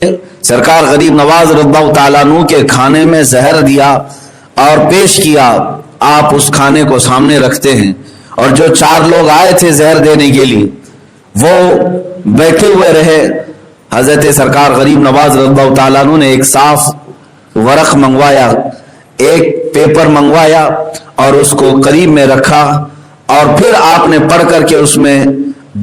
سرکار غریب نواز رضی اللہ تعالیٰ عنہ کے کھانے میں زہر دیا اور پیش کیا، آپ اس کھانے کو سامنے رکھتے ہیں اور جو 4 لوگ آئے تھے زہر دینے کے لیے وہ بیٹھے ہوئے رہے۔ حضرت سرکار غریب نواز رضی اللہ تعالیٰ عنہ نے ایک صاف ورق منگوایا، ایک پیپر منگوایا اور اس کو قریب میں رکھا اور پھر آپ نے پڑھ کر کے اس میں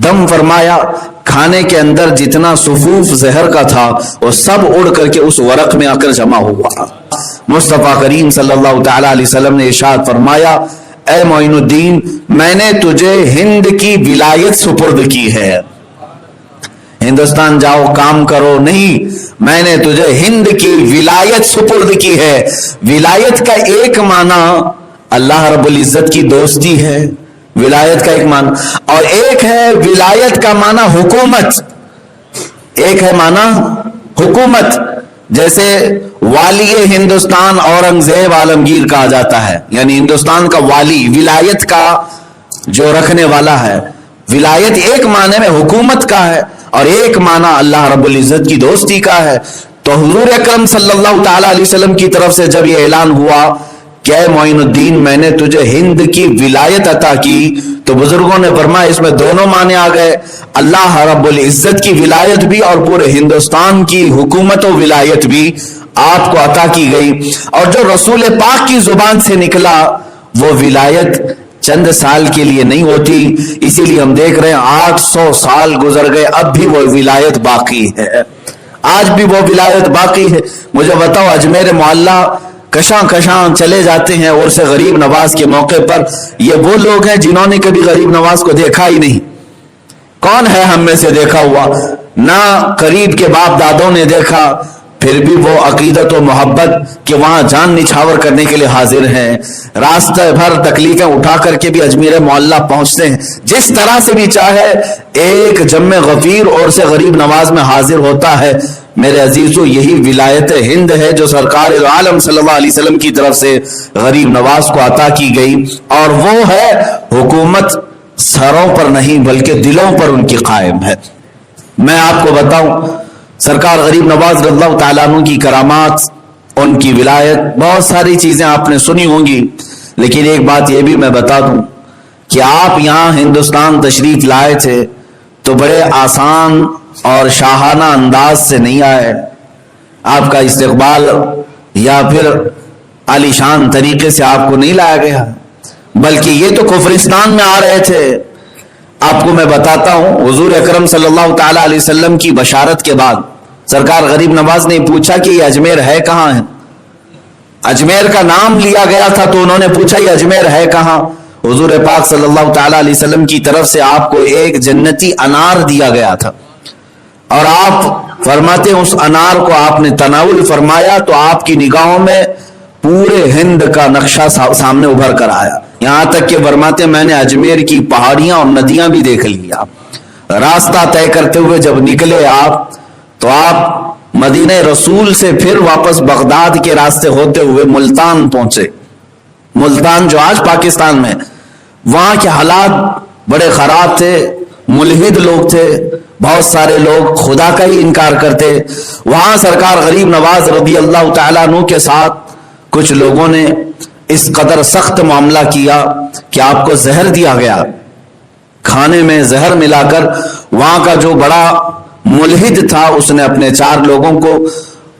دم فرمایا۔ کھانے کے اندر جتنا صفوف زہر کا تھا وہ سب اڑ کر کے اس ورق میں آ کر جمع ہوا۔ مصطفیٰ کریم صلی اللہ تعالی علیہ وسلم نے ارشاد فرمایا، اے معین الدین، میں نے تجھے ہند کی ولایت سپرد کی ہے، ہندوستان جاؤ کام کرو نہیں، میں نے تجھے ہند کی ولایت سپرد کی ہے۔ ولایت کا ایک معنی اللہ رب العزت کی دوستی ہے، ولایت کا ایک معنی، اور ایک ہے ولایت کا معنی حکومت، ایک ہے معنی حکومت۔ جیسے والی ہندوستان اورنگزیب عالمگیر کہا جاتا ہے، یعنی ہندوستان کا والی، ولایت کا جو رکھنے والا ہے۔ ولایت ایک معنی میں حکومت کا ہے اور ایک معنی اللہ رب العزت کی دوستی کا ہے۔ تو حضور اکرم صلی اللہ تعالی علیہ وسلم کی طرف سے جب یہ اعلان ہوا کہ اے معین الدین، میں نے تجھے ہند کی ولایت عطا کی، تو بزرگوں نے فرمایا اس میں دونوں معنی آ گئے، اللہ رب العزت کی ولایت بھی اور پورے ہندوستان کی حکومت و ولایت بھی آپ کو عطا کی گئی۔ اور جو رسول پاک کی زبان سے نکلا وہ ولایت چند سال کے لیے نہیں ہوتی، اسی لیے ہم دیکھ رہے ہیں 800 سال گزر گئے، اب بھی وہ ولایت باقی ہے، آج بھی وہ ولایت باقی ہے۔ مجھے بتاؤ، اجمیر معلیٰ کشاں چلے جاتے ہیں عرس غریب نواز کے موقع پر، یہ وہ لوگ ہیں جنہوں نے کبھی غریب نواز کو دیکھا ہی نہیں۔ کون ہے ہم میں سے دیکھا ہوا؟ نہ قریب کے باپ دادوں نے دیکھا، پھر بھی وہ عقیدت و محبت کہ وہاں جان نچھاور کرنے کے لیے حاضر ہیں، راستہ بھر تکلیفیں اٹھا کر کے بھی اجمیر معلیٰ پہنچتے ہیں، جس طرح سے بھی چاہے ایک جم غفیر عرس غریب نواز میں حاضر ہوتا ہے۔ میرے عزیزو، یہی ولایت ہند ہے جو سرکار عالم صلی اللہ علیہ وسلم کی طرف سے غریب نواز کو عطا کی گئی، اور وہ ہے حکومت سروں پر نہیں بلکہ دلوں پر ان کی قائم ہے۔ میں آپ کو بتاؤں، سرکار غریب نواز رضی اللہ تعالیٰ عنہ کی کرامات، ان کی ولایت، بہت ساری چیزیں آپ نے سنی ہوں گی، لیکن ایک بات یہ بھی میں بتا دوں کہ آپ یہاں ہندوستان تشریف لائے تھے تو بڑے آسان اور شاہانہ انداز سے نہیں آئے، آپ کا استقبال یا پھر عالی شان طریقے سے آپ کو نہیں لایا گیا، بلکہ یہ تو کفرستان میں آ رہے تھے۔ آپ کو میں بتاتا ہوں، حضور اکرم صلی اللہ تعالی علیہ وسلم کی بشارت کے بعد سرکار غریب نواز نے پوچھا کہ یہ اجمیر ہے کہاں ہے؟ اجمیر کا نام لیا گیا تھا تو انہوں نے پوچھا یہ اجمیر ہے کہاں؟ حضور پاک صلی اللہ تعالی علیہ وسلم کی طرف سے آپ کو ایک جنتی انار دیا گیا تھا، اور آپ فرماتے ہیں اس انار کو آپ نے تناول فرمایا تو آپ کی نگاہوں میں پورے ہند کا نقشہ سامنے ابھر کر آیا، یہاں تک کہ فرماتے ہیں میں نے اجمیر کی پہاڑیاں اور ندیاں بھی دیکھ لیا۔ راستہ طے کرتے ہوئے جب نکلے آپ تو آپ مدینہ رسول سے پھر واپس بغداد کے راستے ہوتے ہوئے ملتان پہنچے، ملتان جو آج پاکستان میں، وہاں کے حالات بڑے خراب تھے، ملحد لوگ تھے، بہت سارے لوگ خدا کا ہی انکار کرتے۔ وہاں سرکار غریب نواز رضی اللہ تعالیٰ عنہ کے ساتھ کچھ لوگوں نے اس قدر سخت معاملہ کیا کہ آپ کو زہر دیا گیا، کھانے میں زہر ملا کر۔ وہاں کا جو بڑا ملحد تھا اس نے اپنے 4 لوگوں کو،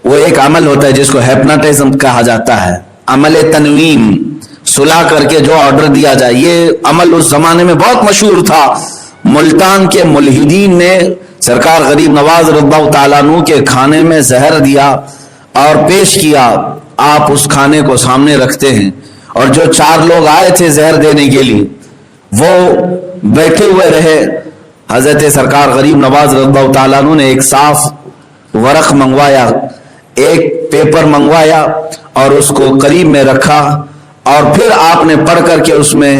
وہ ایک عمل ہوتا ہے جس کو ہیپناٹزم کہا جاتا ہے، عمل تنویم، سلا کر کے جو آرڈر دیا جائے، یہ عمل اس زمانے میں بہت مشہور تھا۔ ملتان کے ملحدین نے سرکار غریب نواز رضی اللہ تعالیٰ عنہ کے کھانے میں زہر دیا اور پیش کیا، آپ اس کھانے کو سامنے رکھتے ہیں اور جو 4 لوگ آئے تھے زہر دینے کے لیے وہ بیٹھے ہوئے رہے۔ حضرت سرکار غریب نواز رضی اللہ تعالیٰ عنہ نے ایک صاف ورق منگوایا، ایک پیپر منگوایا اور اس کو قریب میں رکھا اور پھر آپ نے پڑھ کر کے اس میں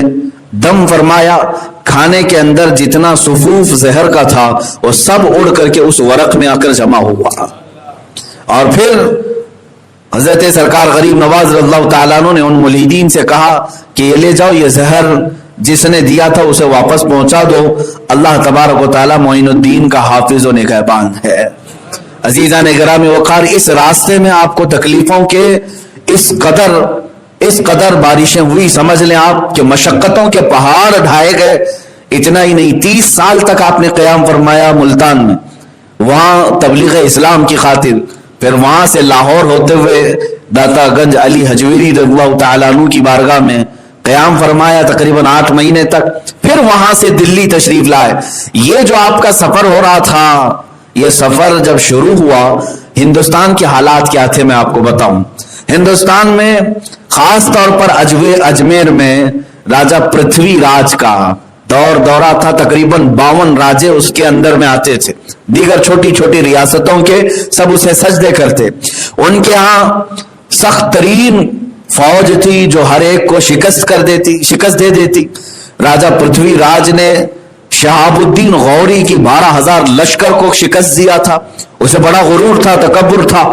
دم فرمایا۔ کھانے کے اندر جتنا صفوف زہر کا تھا وہ سب اڑ کر کے اس ورق میں آ کر جمع ہوا، اور پھر حضرت سرکار غریب نواز رضی اللہ تعالیٰ عنہ نے ان ملحدین سے کہا کہ یہ لے جاؤ، یہ زہر جس نے دیا تھا اسے واپس پہنچا دو، اللہ تبارک و تعالیٰ معین الدین کا حافظ و نگہبان ہے۔ عزیزان گرامی وقار، اس راستے میں آپ کو تکلیفوں کے اس قدر بارشیں ہوئی، سمجھ لیں آپ کہ مشقتوں کے پہاڑ ڈھائے گئے۔ اتنا ہی نہیں، 30 سال تک آپ نے قیام فرمایا ملتان میں، وہاں تبلیغ اسلام کی خاطر، پھر وہاں سے لاہور ہوتے ہوئے داتا گنج علی حجویری رضی اللہ تعالیٰ عنہ کی بارگاہ میں قیام فرمایا تقریباً 8 مہینے تک، پھر وہاں سے دلی تشریف لائے۔ یہ جو آپ کا سفر ہو رہا تھا، یہ سفر جب شروع ہوا، ہندوستان کے حالات کیا تھے میں آپ کو بتاؤں۔ ہندوستان میں خاص طور پر اجمیر میں راجہ پرتھوی راج کا دورہ تھا، تقریباً 52 راجے اس کے اندر میں آتے تھے، دیگر چھوٹی چھوٹی ریاستوں کے سب اسے سجدے کرتے۔ ان کے ہاں سخت ترین فوج تھی جو ہر ایک کو شکست دے دیتی۔ راجہ پرتھوی راج نے شہاب الدین غوری کی 12,000 لشکر کو شکست دیا تھا، اسے بڑا غرور تھا، تکبر تھا۔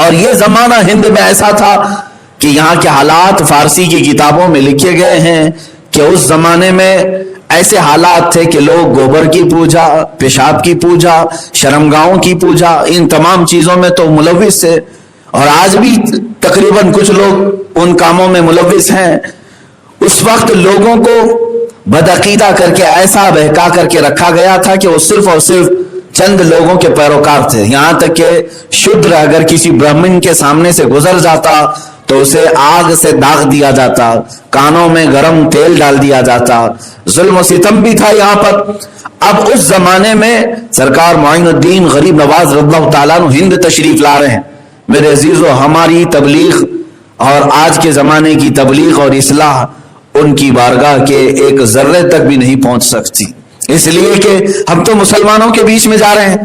اور یہ زمانہ ہند میں ایسا تھا کہ یہاں کے حالات فارسی کی کتابوں میں لکھے گئے ہیں کہ اس زمانے میں ایسے حالات تھے کہ لوگ گوبر کی پوجا، پیشاب کی پوجا، شرمگاہوں کی پوجا، ان تمام چیزوں میں تو ملوث تھے، اور آج بھی تقریباً کچھ لوگ ان کاموں میں ملوث ہیں۔ اس وقت لوگوں کو بدعقیدہ کر کے ایسا بہکا کر کے رکھا گیا تھا کہ وہ صرف اور صرف چند لوگوں کے پیروکار تھے، یہاں تک کہ شودر اگر کسی برہمن کے سامنے سے گزر جاتا تو اسے آگ سے داغ دیا جاتا، کانوں میں گرم تیل ڈال دیا جاتا، ظلم و ستم بھی تھا یہاں پر۔ اب اس زمانے میں سرکار معین الدین غریب نواز رضی اللہ تعالیٰ عنہ ہند تشریف لا رہے ہیں۔ میرے عزیزو، ہماری تبلیغ اور آج کے زمانے کی تبلیغ اور اصلاح ان کی بارگاہ کے ایک ذرے تک بھی نہیں پہنچ سکتی، اس لیے کہ ہم تو مسلمانوں کے بیچ میں جا رہے ہیں،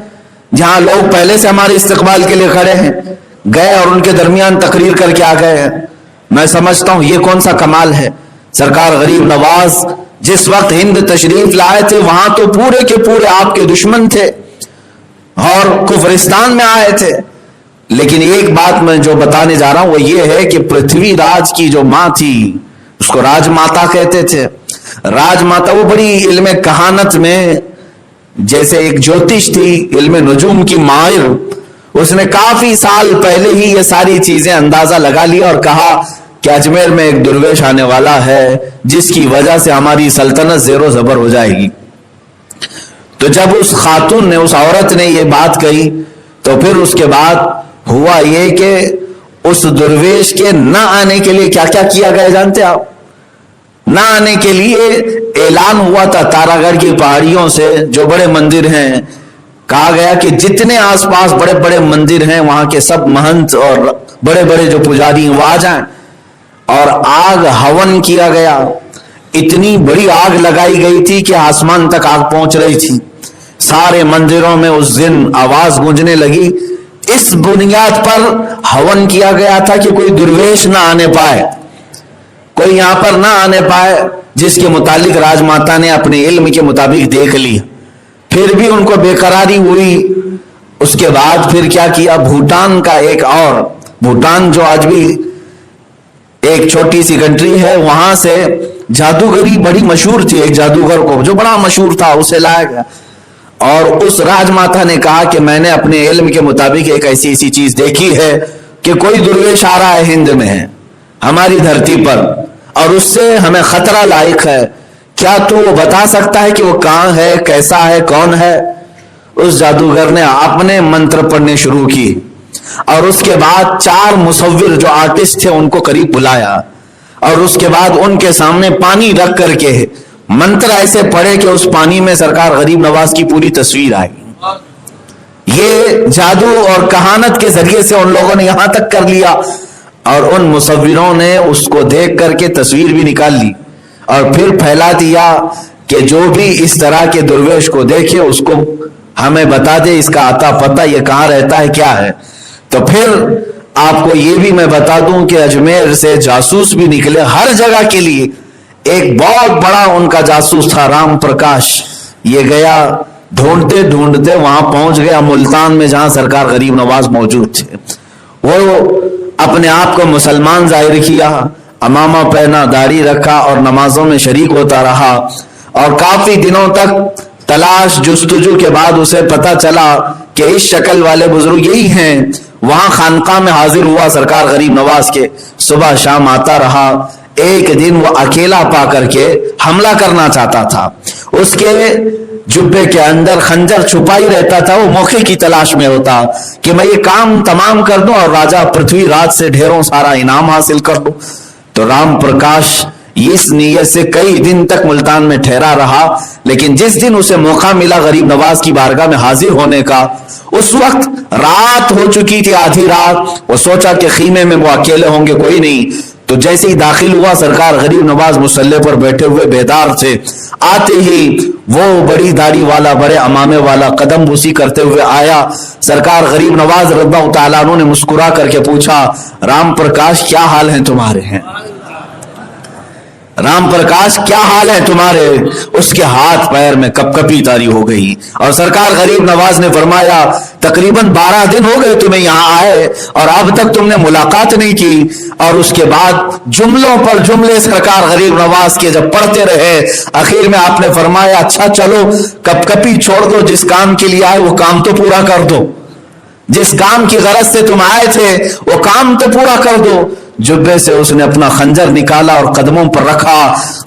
جہاں لوگ پہلے سے ہمارے استقبال کے لیے کھڑے ہیں، گئے اور ان کے درمیان تقریر کر کے آ گئے ہیں۔ میں سمجھتا ہوں یہ کون سا کمال ہے۔ سرکار غریب نواز جس وقت ہند تشریف لائے تھے، وہاں تو پورے کے پورے آپ کے دشمن تھے اور کفرستان میں آئے تھے، لیکن ایک بات میں جو بتانے جا رہا ہوں وہ یہ ہے کہ پرتھوی راج کی جو ماں تھی، اس کو راج ماتا کہتے تھے۔ راج ماتا وہ بڑی علم کہانت میں جیسے ایک جوتش تھی، علم نجوم کی ماہر، اس نے کافی سال پہلے ہی یہ ساری چیزیں اندازہ لگا لیا اور کہا کہ اجمیر میں ایک درویش آنے والا ہے جس کی وجہ سے ہماری سلطنت زیر و زبر ہو جائے گی۔ تو جب اس خاتون نے، اس عورت نے یہ بات کہی تو پھر اس کے بعد ہوا یہ کہ اس درویش کے نہ آنے کے لیے کیا کیا کیا گیا جانتے آپ؟ نہ آنے کے لیے اعلان ہوا تھا تارا گڑھ کی پہاڑیوں سے، جو بڑے مندر ہیں، کہا گیا کہ جتنے آس پاس بڑے بڑے مندر ہیں وہاں کے سب مہنت اور بڑے بڑے جو پجاری ہیں وہ آ جائیں، اور آگ ہون کیا گیا۔ اتنی بڑی آگ لگائی گئی تھی کہ آسمان تک آگ پہنچ رہی تھی۔ سارے مندروں میں اس دن آواز گونجنے لگی۔ اس بنیاد پر ہون کیا گیا تھا کہ کوئی درویش نہ آنے پائے، کوئی یہاں پر نہ آنے پائے، جس کے متعلق راج ماتا نے اپنے علم کے مطابق دیکھ لی۔ پھر بھی ان کو بے قراری ہوئی۔ اس کے بعد پھر کیا کیا، بھوٹان کا ایک اور، بھوٹان جو آج بھی ایک چھوٹی سی کنٹری ہے، وہاں سے جادوگری بڑی مشہور تھی، ایک جادوگر کو جو بڑا مشہور تھا اسے لایا گیا، اور اس راج ماتا نے کہا کہ میں نے اپنے علم کے مطابق ایک ایسی چیز دیکھی ہے کہ کوئی درویش آ رہا ہے ہند میں، ہماری دھرتی پر، اور اس سے ہمیں خطرہ لاحق ہے، کیا تو وہ بتا سکتا ہے کہ وہ کہاں ہے، کیسا ہے، کون ہے؟ اس جادوگر نے اپنے منتر پڑھنے شروع کی، اور اس کے بعد 4 مصور جو آرٹسٹ تھے ان کو قریب بلایا، اور اس کے بعد ان کے سامنے پانی رکھ کر کے منتر ایسے پڑھے کہ اس پانی میں سرکار غریب نواز کی پوری تصویر آئی۔ یہ جادو اور کہانت کے ذریعے سے ان لوگوں نے یہاں تک کر لیا، اور ان مصوروں نے اس کو دیکھ کر کے تصویر بھی نکال لی اور پھر پھیلا دیا کہ جو بھی اس طرح کے درویش کو دیکھے اس کو ہمیں بتا دے، اس کا عطا پتہ، یہ کہاں رہتا ہے، کیا ہے۔ تو پھر آپ کو یہ بھی میں بتا دوں کہ اجمیر سے جاسوس بھی نکلے ہر جگہ کے لیے۔ ایک بہت بڑا ان کا جاسوس تھا رام پرکاش، یہ گیا ڈھونڈتے ڈھونڈتے وہاں پہنچ گیا ملتان میں جہاں سرکار غریب نواز موجود تھے۔ وہ اپنے آپ کو مسلمان ظاہر کیا، امامہ پہنا، داڑھی رکھا اور نمازوں میں شریک ہوتا رہا، اور کافی دنوں تک تلاش جستجو کے بعد اسے پتہ چلا کہ اس شکل والے بزرگ یہی ہیں. وہاں خانقاہ میں حاضر ہوا سرکار غریب نواز کے, صبح شام آتا رہا. ایک دن وہ اکیلا پا کر کے حملہ کرنا چاہتا تھا. اس کے جبے کے اندر خنجر چھپا ہی رہتا تھا. وہ موقع کی تلاش میں ہوتا کہ میں یہ کام تمام کر دوں اور راجا پرتھوی راج سے ڈھیروں سارا انعام حاصل کر دوں. تو رام پرکاش اس نیت سے کئی دن تک ملتان میں ٹھہرا رہا. لیکن جس دن اسے موقع ملا غریب نواز کی بارگاہ میں حاضر ہونے کا, اس وقت رات ہو چکی تھی, آدھی رات. وہ سوچا کہ خیمے میں وہ اکیلے ہوں گے, کوئی نہیں. تو جیسے ہی داخل ہوا, سرکار غریب نواز مصلی پر بیٹھے ہوئے بیدار تھے. آتے ہی وہ بڑی داڑھی والا, بڑے امامے والا قدم بوسی کرتے ہوئے آیا. سرکار غریب نواز رضی اللہ تعالیٰ عنہ نے مسکرا کر کے پوچھا, رام پرکاش کیا حال ہیں تمہارے؟ ہیں رام پرکاش کیا حال ہے تمہارے؟ اس کے ہاتھ پیر میں کپ کپی طاری ہو گئی. اور سرکار غریب نواز نے فرمایا, تقریباً 12 دن ہو گئے تمہیں یہاں آئے اور اب تک تم نے ملاقات نہیں کی. اور اس کے بعد جملوں پر جملے سرکار غریب نواز کے جب پڑھتے رہے, آخر میں آپ نے فرمایا, اچھا چلو کپ کپی چھوڑ دو, جس کام کے لیے آئے وہ کام تو پورا کر دو. جس کام کی غرض سے تم آئے تھے وہ کام تو پورا کر دو. جبے سے اس نے اپنا خنجر نکالا اور قدموں پر رکھا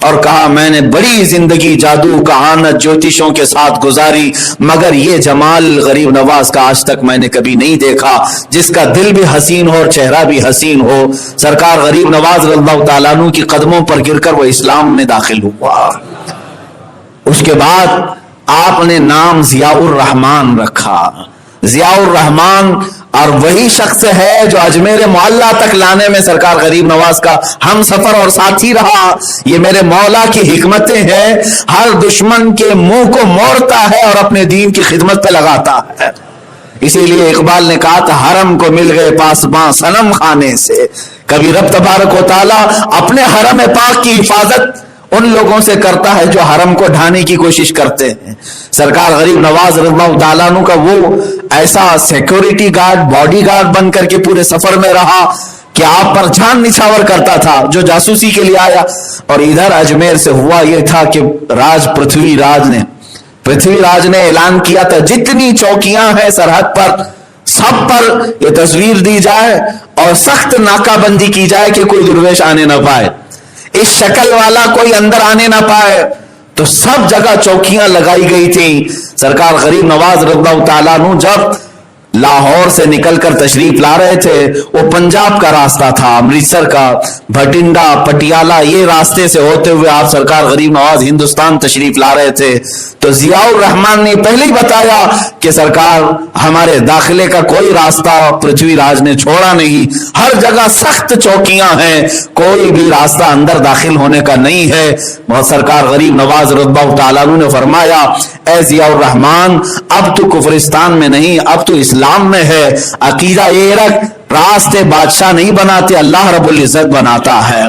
اور کہا, میں نے بڑی زندگی جادو کہانت جوتشوں کے ساتھ گزاری, مگر یہ جمال غریب نواز کا آج تک میں نے کبھی نہیں دیکھا, جس کا دل بھی حسین ہو اور چہرہ بھی حسین ہو. سرکار غریب نواز رضی اللہ تعالیٰ عنہ کی قدموں پر گر کر وہ اسلام میں داخل ہوا. اس کے بعد آپ نے نام ضیاء الرحمن رکھا. ضیاء الرحمن اور وہی شخص ہے جو اجمیر معلیٰ تک لانے میں سرکار غریب نواز کا ہم سفر اور ساتھی رہا. یہ میرے مولا کی حکمتیں ہیں, ہر دشمن کے منہ کو موڑتا ہے اور اپنے دین کی خدمت پہ لگاتا ہے. اسی لیے اقبال نے کہا تھا, حرم کو مل گئے پاسباں صنم خانے سے. کبھی رب تبارک و تعالیٰ اپنے حرم پاک کی حفاظت ان لوگوں سے کرتا ہے جو حرم کو ڈھانے کی کوشش کرتے ہیں. سرکار غریب نواز رضی اللہ تعالیٰ عنہ کا وہ ایسا سیکورٹی گارڈ, باڈی گارڈ بن کر کے پورے سفر میں رہا کہ آپ پر جان نچھاور کرتا تھا جو جاسوسی کے لیے آیا. اور ادھر اجمیر سے ہوا یہ تھا کہ پرتھوی راج نے اعلان کیا تھا, جتنی چوکیاں ہیں سرحد پر سب پر یہ تصویر دی جائے اور سخت ناکہ بندی کی جائے کہ کوئی درویش آنے نہ پائے, اس شکل والا کوئی اندر آنے نہ پائے. تو سب جگہ چوکیاں لگائی گئی تھی. سرکار غریب نواز رضی اللہ تعالیٰ عنہ جب لاہور سے نکل کر تشریف لا رہے تھے, وہ پنجاب کا راستہ تھا, امرتسر کا, بھٹنڈا, پٹیالہ, یہ راستے سے ہوتے ہوئے آپ سرکار غریب نواز ہندوستان تشریف لا رہے تھے. تو ضیاء الرحمن نے پہلے ہی بتایا کہ سرکار ہمارے داخلے کا کوئی راستہ پرتھوی راج نے چھوڑا نہیں, ہر جگہ سخت چوکیاں ہیں, کوئی بھی راستہ اندر داخل ہونے کا نہیں ہے. بہت سرکار غریب نواز رضی اللہ تعالیٰ عنہ نے فرمایا, اے ضیاء الرحمن, اب تو کفرستان میں نہیں, اب تو اسلام میں ہے. عقیدہ یہ رکھ, راستے بادشاہ نہیں بناتے, اللہ رب العزت بناتا ہے.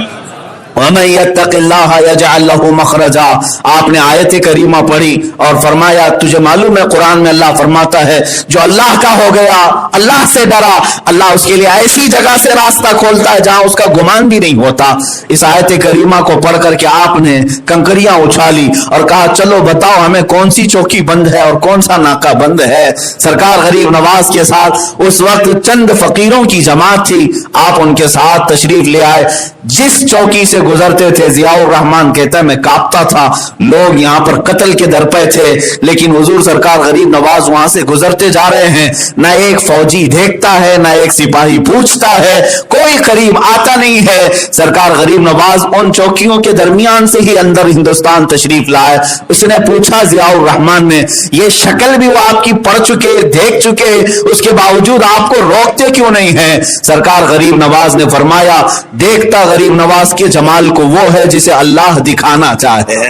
وَمَن يَتَّقِ اللَّهَ يَجْعَل لَّهُ مَخْرَجًا. آپ نے آیت کریمہ پڑھی اور فرمایا, تجھے معلوم ہے قرآن میں اللہ فرماتا ہے جو اللہ کا ہو گیا, اللہ سے ڈرا, اللہ اس کے لیے ایسی جگہ سے راستہ کھولتا ہے جہاں اس کا گمان بھی نہیں ہوتا. اس آیت کریمہ کو پڑھ کر کے آپ نے کنکریاں اچھالی اور کہا, چلو بتاؤ ہمیں کون سی چوکی بند ہے اور کون سا ناکہ بند ہے. سرکار غریب نواز کے ساتھ اس وقت چند فقیروں کی جماعت تھی, آپ ان کے ساتھ تشریف لے آئے. جس چوکی سے گزرتے تھے, ضیاء الرحمن کہتا ہے میں کانپتا تھا, لوگ یہاں پر قتل کے در پہ تھے, لیکن حضور سرکار غریب نواز وہاں سے گزرتے جا رہے ہیں, نہ ایک فوجی دیکھتا ہے, نہ ایک سپاہی پوچھتا ہے, کوئی قریب آتا نہیں ہے. سرکار غریب نواز ان چوکیوں کے درمیان سے ہی اندر ہندوستان تشریف لائے. اس نے پوچھا ضیاء الرحمن نے, یہ شکل بھی وہ آپ کی پڑھ چکے, دیکھ چکے, اس کے باوجود آپ کو روکتے کیوں نہیں ہیں؟ سرکار غریب نواز نے فرمایا, دیکھتا غریب نواز کے جمال کو وہ ہے جسے اللہ دکھانا چاہے.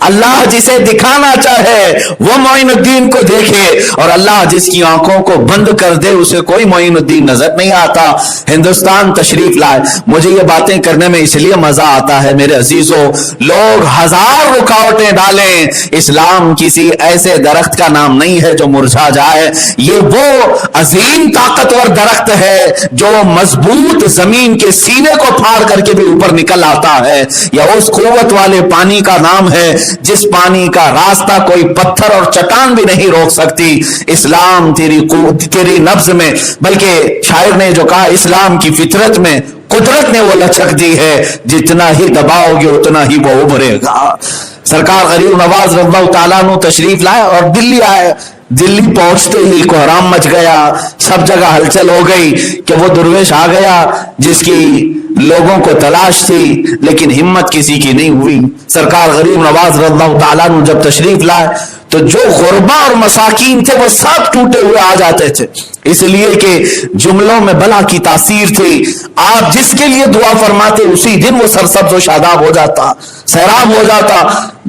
اللہ جسے دکھانا چاہے وہ معین الدین کو دیکھے, اور اللہ جس کی آنکھوں کو بند کر دے اسے کوئی معین الدین نظر نہیں آتا. ہندوستان تشریف لائے. مجھے یہ باتیں کرنے میں اس لیے مزہ آتا ہے میرے عزیزوں, لوگ ہزار رکاوٹیں ڈالیں, اسلام کسی ایسے درخت کا نام نہیں ہے جو مرجھا جائے. یہ وہ عظیم طاقتور درخت ہے جو مضبوط زمین کے سینے کو پھاڑ کر کے بھی اوپر نکل آتا ہے. یا اس قوت والے پانی کا نام ہے ہے جس پانی کا راستہ کوئی پتھر اور چٹان بھی نہیں روک سکتی، اسلام تیری نبض میں، بلکہ شاعر نے جو کہا اسلام کی فطرت میں قدرت نے وہ لچک دی ہے، جتنا ہی دباؤ گے اتنا ہی وہ ابھرے گا۔ سرکار غریب نواز رضی اللہ تعالیٰ عنہ تشریف لائے اور دلی آئے۔ دلی پہنچتے ہی کوہرام مچ گیا، سب جگہ ہلچل ہو گئی کہ وہ درویش آ گیا جس کی لوگوں کو تلاش تھی، لیکن ہمت کسی کی نہیں ہوئی۔ سرکار غریب نواز رضی اللہ تعالیٰ عنہ جب تشریف لائے تو جو غربا اور مساکین تھے وہ سب ٹوٹے ہوئے آ جاتے تھے، اس لیے کہ جملوں میں بلا کی تاثیر تھی۔ آپ جس کے لیے دعا فرماتے اسی دن وہ سرسبز و شاداب ہو جاتا، سیراب ہو جاتا۔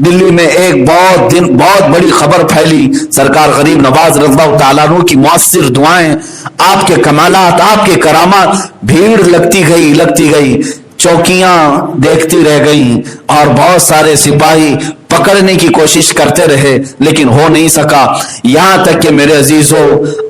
دلی میں ایک بہت بڑی خبر پھیلی، سرکار غریب نواز رضی اللہ تعالیٰ عنہ کی مؤثر دعائیں، آپ کے کمالات، آپ کے کرامات، بھیڑ لگتی گئی، چوکیاں دیکھتی رہ گئیں اور بہت سارے سپاہی پکڑنے کی کوشش کرتے رہے لیکن ہو نہیں سکا، یہاں تک کہ میرے عزیزو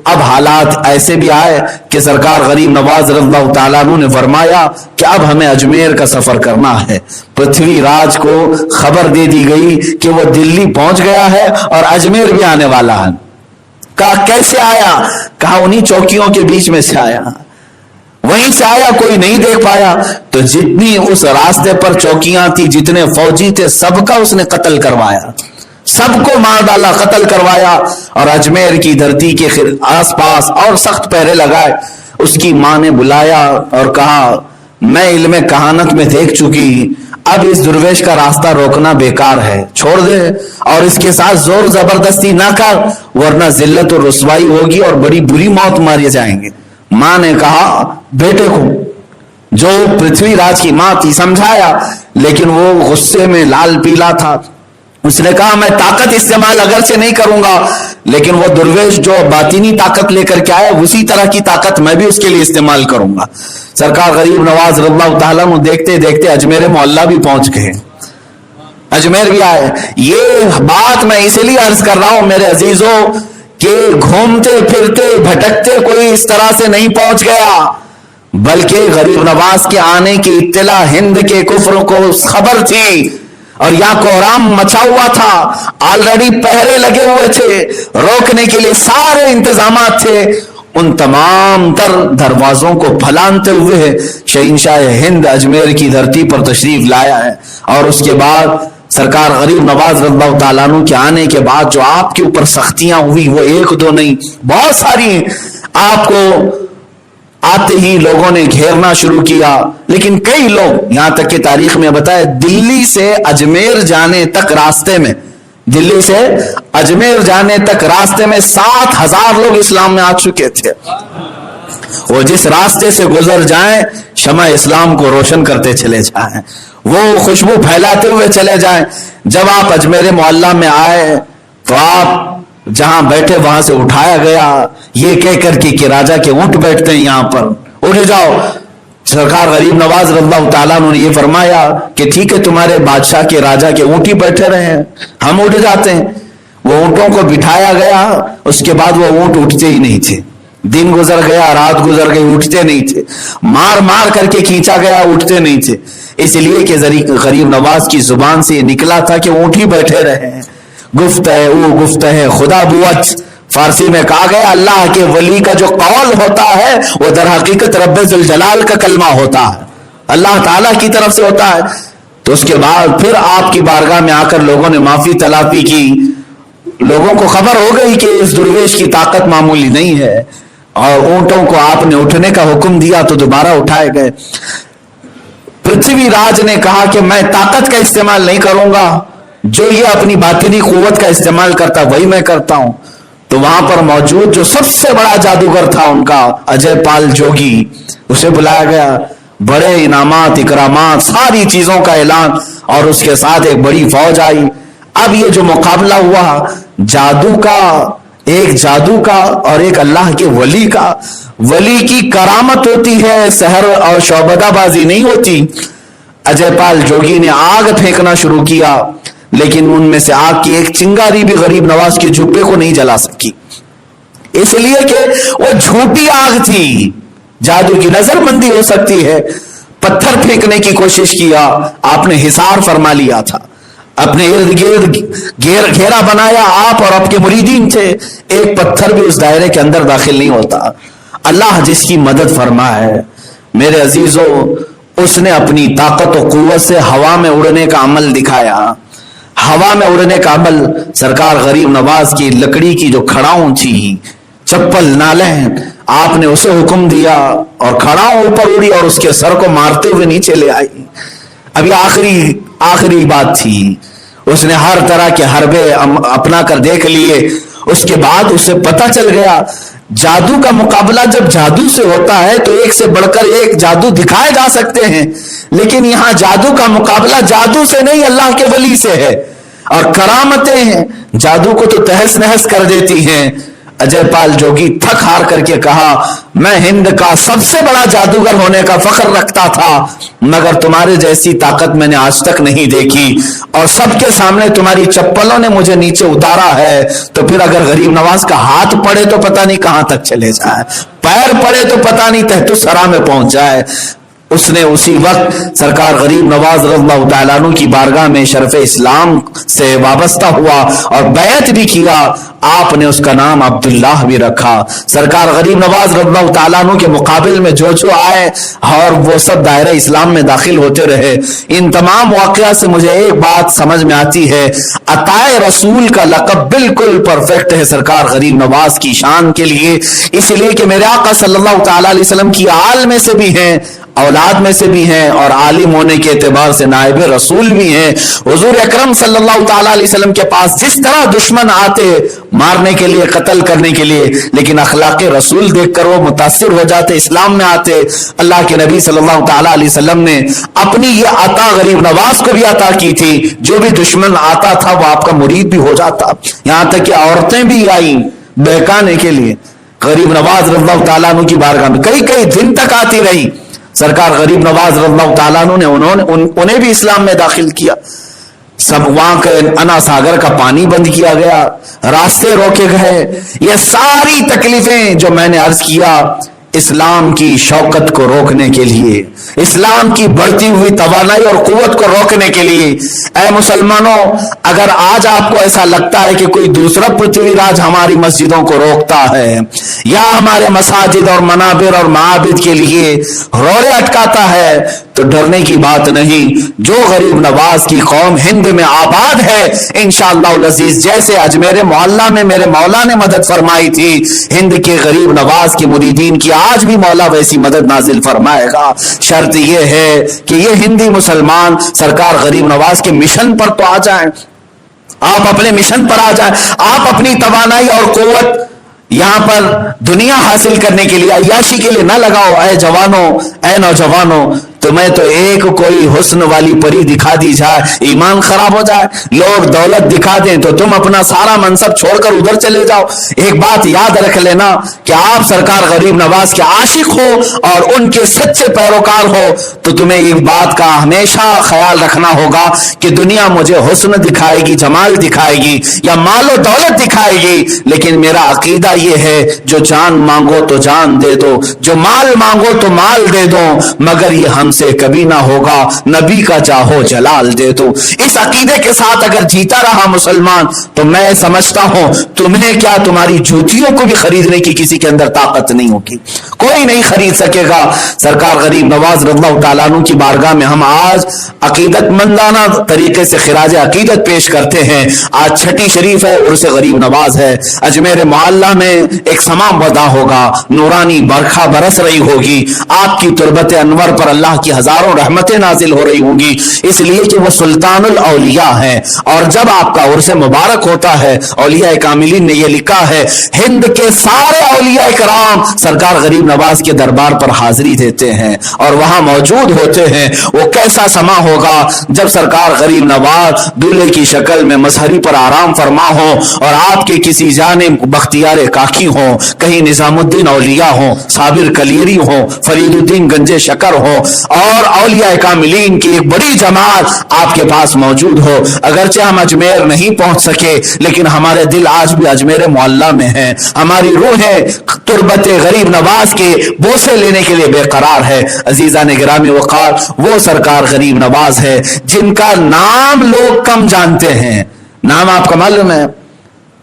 اب حالات ایسے بھی آئے کہ سرکار غریب نواز رضی اللہ تعالیٰ عنہ نے فرمایا کہ اب ہمیں اجمیر کا سفر کرنا ہے۔ پرتھوی راج کو خبر دے دی گئی کہ وہ دلی پہنچ گیا ہے اور اجمیر بھی آنے والا ہے۔ کہا کیسے آیا؟ کہا انہی چوکیوں کے بیچ میں سے آیا، وہیں سے آیا، کوئی نہیں دیکھ پایا۔ تو جتنی اس راستے پر چوکیاں تھی، جتنے فوجی تھے، سب کا اس نے قتل کروایا، سب کو مار ڈالا، قتل کروایا، اور اجمیر کی دھرتی کے آس پاس اور سخت پہرے لگائے۔ اس کی ماں نے بلایا اور کہا میں علم کہانت میں دیکھ چکی، اب اس درویش کا راستہ روکنا بیکار ہے، چھوڑ دے اور اس کے ساتھ زور زبردستی نہ کر، ورنہ ذلت و رسوائی ہوگی اور بڑی بری موت مارے جائیں گے۔ ماں نے کہا بیٹے کو، جو پرتھوی راج کی ماں تھی، سمجھایا، لیکن وہ غصے میں لال پیلا تھا۔ اس نے کہا میں طاقت استعمال اگرچہ نہیں کروں گا، لیکن وہ درویش جو باطنی طاقت لے کر کے آیا اسی طرح کی طاقت میں بھی اس کے لیے استعمال کروں گا۔ سرکار غریب نواز رضی اللہ تعالیٰ عنہ دیکھتے دیکھتے اجمیر معلیٰ بھی پہنچ گئے، اجمیر بھی آئے۔ یہ بات میں اسی لیے عرض کر رہا ہوں میرے عزیزوں کہ گھومتے پھرتے بھٹکتے کوئی اس طرح سے نہیں پہنچ گیا، بلکہ غریب نواز کے آنے کی اطلاع ہند کے کفر کو خبر تھی اور یہاں کوہرام مچا ہوا تھا، آلریڈی پہرے لگے ہوئے تھے، روکنے کے لیے سارے انتظامات تھے۔ ان تمام تر دروازوں کو پھلانتے ہوئے شہنشاہ ہند اجمیر کی دھرتی پر تشریف لایا ہے، اور اس کے بعد سرکار غریب نواز رضی اللہ تعالیٰ عنہ کے آنے کے بعد جو آپ کے اوپر سختیاں ہوئی وہ ایک دو نہیں، بہت ساری آپ کو آتے ہی لوگوں نے گھیرنا شروع کیا، لیکن کئی لوگ، یہاں تک کہ تاریخ میں بتایا دلی سے اجمیر جانے تک راستے میں، دلی سے اجمیر جانے تک راستے میں 7,000 لوگ اسلام میں آ چکے تھے۔ وہ جس راستے سے گزر جائیں شمع اسلام کو روشن کرتے چلے جائیں، وہ خوشبو پھیلاتے ہوئے چلے جائیں۔ جب آپ اجمیر معلیٰ میں آئے تو آپ جہاں بیٹھے وہاں سے اٹھایا گیا یہ کہہ کر کے کہ راجا کے اونٹ بیٹھتے ہیں یہاں پر، اٹھ جاؤ۔ سرکار غریب نواز رضی اللہ تعالیٰ عنہ نے یہ فرمایا کہ ٹھیک ہے تمہارے بادشاہ کے راجا کے اونٹ ہی بیٹھے رہے ہیں، ہم اٹھ جاتے ہیں۔ وہ اونٹوں کو بٹھایا گیا، اس کے بعد وہ اونٹ اٹھتے ہی نہیں تھے، دن گزر گیا، رات گزر گئی، اٹھتے نہیں تھے، مار مار کر کے کھینچا گیا، اٹھتے نہیں تھے، اس لیے کہ غریب نواز کی زبان سے یہ نکلا تھا کہ اونٹ ہی بیٹھے رہے ہیں۔ گفت ہے او گفت ہے خدا بوت، فارسی میں کہا گیا اللہ کے ولی کا جو قول ہوتا ہے وہ در حقیقت رب ذوالجلال کا کلمہ ہوتا ہے، اللہ تعالیٰ کی طرف سے ہوتا ہے۔ تو اس کے بعد پھر آپ کی بارگاہ میں آ کر لوگوں نے معافی تلافی کی، لوگوں کو خبر ہو گئی کہ اس درویش کی طاقت معمولی نہیں ہے، اور اونٹوں کو آپ نے اٹھنے کا حکم دیا تو دوبارہ اٹھائے گئے۔ پرتھوی راج نے کہا کہ میں طاقت کا استعمال نہیں کروں گا، جو یہ اپنی باطنی قوت کا استعمال کرتا وہی میں کرتا ہوں۔ تو وہاں پر موجود جو سب سے بڑا جادوگر تھا ان کا اجے پال جوگی، اسے بلایا گیا، بڑے انعامات اکرامات ساری چیزوں کا اعلان، اور اس کے ساتھ ایک بڑی فوج آئی۔ اب یہ جو مقابلہ ہوا جادو کا اور ایک اللہ کے ولی کا، ولی کی کرامت ہوتی ہے، سحر اور شعبدہ بازی نہیں ہوتی۔ اجے پال جوگی نے آگ پھینکنا شروع کیا، لیکن ان میں سے آگ کی ایک چنگاری بھی غریب نواز کے جھبے کو نہیں جلا سکی، اس لیے کہ وہ جھوٹی آگ تھی، جادو کی نظر بندی ہو سکتی ہے۔ پتھر پھینکنے کی کوشش کیا، آپ نے حصار فرما لیا تھا۔ اپنے ارد گرد گھیرا بنایا، آپ اور آپ کے مریدین تھے، ایک پتھر بھی اس دائرے کے اندر داخل نہیں ہوتا۔ اللہ جس کی مدد فرمائے میرے عزیزو، اس نے اپنی طاقت و قوت سے ہوا میں اڑنے کا عمل دکھایا۔ ہوا میں اڑنے کا عمل سرکار غریب نواز کی لکڑی کی جو کھڑاؤں تھی، چپل نالین، آپ نے اسے حکم دیا اور کھڑاؤں اوپر اڑی اور اس کے سر کو مارتے ہوئے نیچے لے آئی۔ ابھی آخری بات تھی، اس نے ہر طرح کے حربے اپنا کر دیکھ لیے۔ اس کے بعد اسے پتہ چل گیا جادو کا مقابلہ جب جادو سے ہوتا ہے تو ایک سے بڑھ کر ایک جادو دکھائے جا سکتے ہیں، لیکن یہاں جادو کا مقابلہ جادو سے نہیں اللہ کے ولی سے ہے، اور کرامتیں ہیں جادو کو تو تہس نہس کر دیتی ہیں۔ اجے پال جوگی تھک ہار کر کے کہا، میں ہند کا سب سے بڑا جادوگر ہونے کا فخر رکھتا تھا، مگر تمہارے جیسی طاقت میں نے آج تک نہیں دیکھی، اور سب کے سامنے تمہاری چپلوں نے مجھے نیچے اتارا ہے، تو پھر اگر غریب نواز کا ہاتھ پڑے تو پتہ نہیں کہاں تک چلے جائے، پیر پڑے تو پتہ نہیں تحت الثری میں پہنچ جائے۔ اس نے اسی وقت سرکار غریب نواز رضی اللہ تعالیٰ عنہ کی بارگاہ میں شرف اسلام سے وابستہ ہوا اور بیعت بھی کیا۔ آپ نے اس کا نام عبداللہ بھی رکھا۔ سرکار غریب نواز رضی اللہ تعالیٰ عنہ کے مقابل میں جو آئے اور وہ سب دائرہ اسلام میں داخل ہوتے رہے۔ ان تمام واقعات سے مجھے ایک بات سمجھ میں آتی ہے، عطائے رسول کا لقب بالکل پرفیکٹ ہے سرکار غریب نواز کی شان کے لیے، اس لیے کہ میرے آقا صلی اللہ تعالیٰ علیہ وسلم کی آل میں سے بھی ہیں، اولاد میں سے بھی ہیں، اور عالم ہونے کے اعتبار سے نائب رسول بھی ہیں۔ حضور اکرم صلی اللہ تعالیٰ علیہ وسلم کے پاس جس طرح دشمن آتے مارنے کے لیے، قتل کرنے کے لیے، لیکن اخلاق رسول دیکھ کر وہ متاثر ہو جاتے، اسلام میں آتے۔ اللہ کے نبی صلی اللہ تعالیٰ علیہ وسلم نے اپنی یہ عطا غریب نواز کو بھی عطا کی تھی، جو بھی دشمن آتا تھا وہ آپ کا مرید بھی ہو جاتا، یہاں تک کہ عورتیں بھی آئیں بہکانے کے لیے غریب نواز رضی اللہ تعالیٰ عنہ کی بارگاہ میں، کئی دن تک آتی رہی۔ سرکار غریب نواز رضی اللہ تعالیٰ عنہ نے انہیں بھی اسلام میں داخل کیا۔ سب وہاں کے انا ساگر کا پانی بند کیا گیا، راستے روکے گئے۔ یہ ساری تکلیفیں جو میں نے عرض کیا اسلام کی شوکت کو روکنے کے لیے، اسلام کی بڑھتی ہوئی توانائی اور قوت کو روکنے کے لیے۔ اے مسلمانوں، اگر آج آپ کو ایسا لگتا ہے کہ کوئی دوسرا پرتھوی راج ہماری مسجدوں کو روکتا ہے یا ہمارے مساجد اور منابر اور معابد کے لیے روڑے اٹکاتا ہے، تو ڈرنے کی بات نہیں۔ جو غریب نواز کی قوم ہند میں آباد ہے، انشاءاللہ العزیز، جیسے اجمیر معلیٰ میں میرے مولا نے مدد فرمائی تھی، ہند کے غریب نواز کے مریدین کی آج بھی مولا ویسی مدد نازل فرمائے گا۔ شرط یہ ہے کہ یہ ہندی مسلمان سرکار غریب نواز کے مشن پر تو آ جائیں، آپ اپنے مشن پر آ جائیں، آپ اپنی توانائی اور قوت یہاں پر دنیا حاصل کرنے کے لیے، عیاشی کے لیے نہ لگاؤ۔ اے جوانوں، اے نوجوانوں، تمہیں تو ایک کوئی حسن والی پری دکھا دی جائے، ایمان خراب ہو جائے، لوگ دولت دکھا دیں تو تم اپنا سارا منصب چھوڑ کر ادھر چلے جاؤ۔ ایک بات یاد رکھ لینا کہ آپ سرکار غریب نواز کے عاشق ہو اور ان کے سچے پیروکار ہو تو تمہیں ایک بات کا ہمیشہ خیال رکھنا ہوگا کہ دنیا مجھے حسن دکھائے گی، جمال دکھائے گی یا مال و دولت دکھائے گی، لیکن میرا عقیدہ یہ ہے جو جان مانگو تو جان دے دو، جو مال مانگو تو مال دے دو، مگر یہ ہم سے کبھی نہ ہوگا نبی کا جاہو جلال دے دو۔ اس عقیدے کے ساتھ اگر جیتا رہا مسلمان تو میں سمجھتا ہوں تمہیں کیا، تمہاری جوتیوں کو بھی خریدنے کی کسی کے اندر طاقت نہیں ہوگی، کوئی نہیں خرید سکے گا۔ سرکار غریب نواز رضی اللہ تعالیٰ عنہ کی بارگاہ میں ہم آج عقیدت مندانہ طریقے سے خراج عقیدت پیش کرتے ہیں۔ آج چھٹی شریف ہے، عرس غریب نواز ہے۔ اجمیر معلیٰ میں ایک سماں ودا ہوگا، نورانی برکھا برس رہی ہوگی، آپ کی تربت انور پر اللہ کی ہزاروں رحمتیں نازل ہو رہی ہوں گی، اس لیے کہ وہ سلطان الاولیاء ہیں۔ اور جب آپ کا عرس مبارک ہوتا ہے، اولیاء کاملین نے یہ لکھا ہے، ہند کے سارے اولیاء کرام سرکار غریب نواز کے دربار پر حاضری دیتے ہیں اور وہاں موجود ہوتے ہیں۔ وہ کیسا سماں ہوگا جب سرکار غریب نواز دولہے کی شکل میں مظہری پر آرام فرما ہو اور آپ کے کسی جانب بختیار کاکی ہوں، کہیں نظام الدین اولیاء ہوں، صابر کلیری ہوں، فرید الدین گنج شکر ہوں، اور اولیاء کاملین کی ایک بڑی جماعت آپ کے پاس موجود ہو. اگرچہ ہم اجمیر نہیں پہنچ سکے لیکن ہمارے دل آج بھی اجمیر معلیٰ میں ہیں. ہماری روحیں تربت غریب نواز کے بوسے لینے کے لیے بے قرار ہے. عزیزان گرامی وقار، وہ سرکار غریب نواز ہے جن کا نام لوگ کم جانتے ہیں. نام آپ کو معلوم ہے؟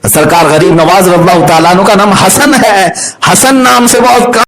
سرکار غریب نواز رضی اللہ تعالیٰ عنہ کا نام حسن ہے. حسن نام سے بہت کم